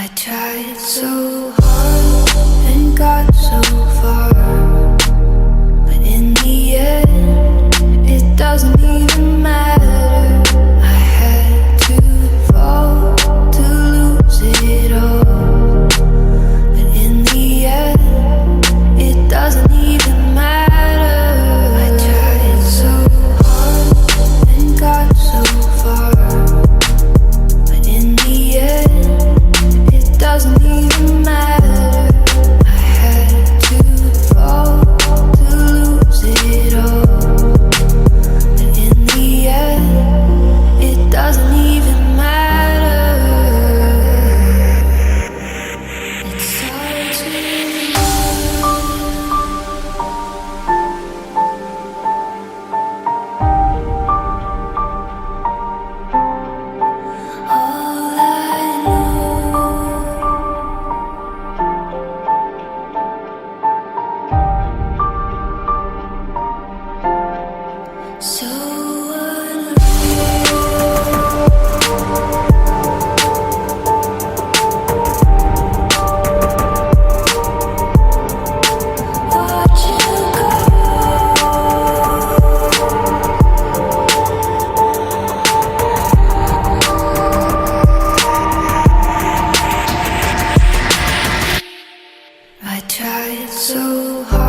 I tried so hard and got so far, but in the end, it doesn't even matter. I had to fall to lose it all, but in the end, it doesn't even matter. I tried so hard and got so far, but in the end, it doesn't even matter. I had to fall to lose it all, but in the end, it doesn't even matter. It starts with all I know. So unreal. Watch you go. I tried so hard